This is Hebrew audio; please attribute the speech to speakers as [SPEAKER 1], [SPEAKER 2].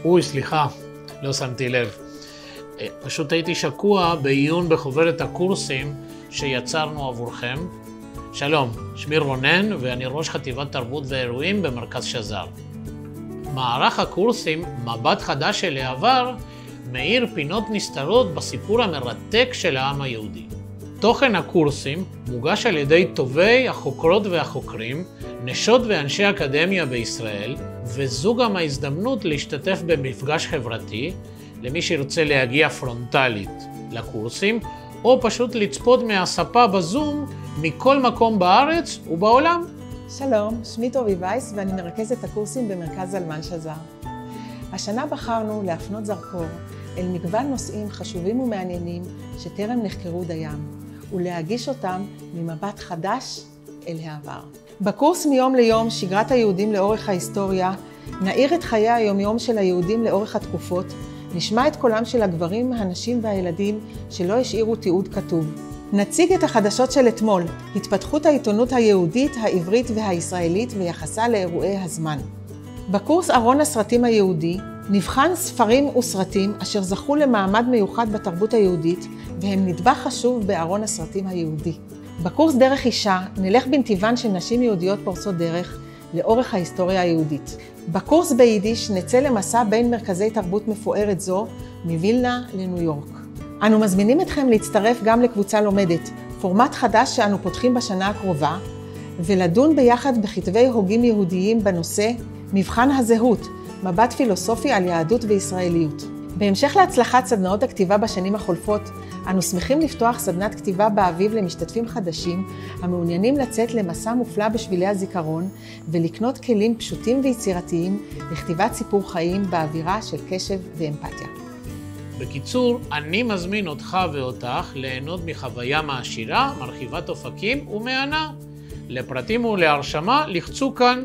[SPEAKER 1] אוי, סליחה, לא שמתי לב. פשוט הייתי שקוע בעיון בחוברת הקורסים שיצרנו עבורכם. שלום, שמי רונן ואני ראש חטיבת תרבות ואירועים במרכז שזר. מערך הקורסים מבט חדש אל העבר מאיר פינות נסתרות בסיפור המרתק של העם היהודי. תוכן הקורסים מוגש על ידי טובי החוקרות והחוקרים, נשות ואנשי אקדמיה בישראל, וזו גם ההזדמנות להשתתף במפגש חברתי למי שרוצה להגיע פרונטלית לקורסים, או פשוט לצפות מהספה בזום מכל מקום בארץ ובעולם.
[SPEAKER 2] שלום, שמי טובי וייס ואני מרכזת הקורסים במרכז זלמן שזר. השנה בחרנו להפנות זרקור אל מגוון נושאים חשובים ומעניינים שטרם נחקרו דיים, ולהגיש אותם ממבט חדש אל העבר. בקורס מיום ליום שגרת היהודים לאורך ההיסטוריה, נאיר את חיי היומיום של היהודים לאורך התקופות, נשמע את קולם של הגברים, הנשים והילדים שלא השאירו תיעוד כתוב. נציג את החדשות של אתמול, התפתחות העיתונות היהודית, העברית והישראלית ויחסה לאירועי הזמן. בקורס ארון הסרטים היהודי נבחן ספרים וסרטים אשר זכו למעמד מיוחד בתרבות היהודית והם נדבך חשוב בארון הסרטים היהודי. בקורס דרך אישה נלך בנתיבן של נשים יהודיות פורצות דרך לאורך ההיסטוריה היהודית. בקורס ביידיש נצא למסע בין מרכזי תרבות מפוארת זו מווילנה לניו יורק. אנו מזמינים אתכם להצטרף גם לקבוצה לומדת, פורמט חדש שאנו פותחים בשנה הקרובה, ולדון ביחד בכתבי הוגים יהודיים בנושא מבחן הזהות, מבט פילוסופי על יהדות וישראליות. בהמשך להצלחת סדנאות הכתיבה בשנים החולפות, אנו שמחים לפתוח סדנת כתיבה באביב למשתתפים חדשים המעוניינים לצאת למסע מופלא בשבילי הזיכרון ולקנות כלים פשוטים ויצירתיים לכתיבת סיפור חיים באווירה של קשב ואמפתיה.
[SPEAKER 1] בקיצור, אני מזמין אותך ואותך ליהנות מחוויה מעשירה, מרחיבת אופקים ומהנה. לפרטים ולהרשמה לחצו כאן.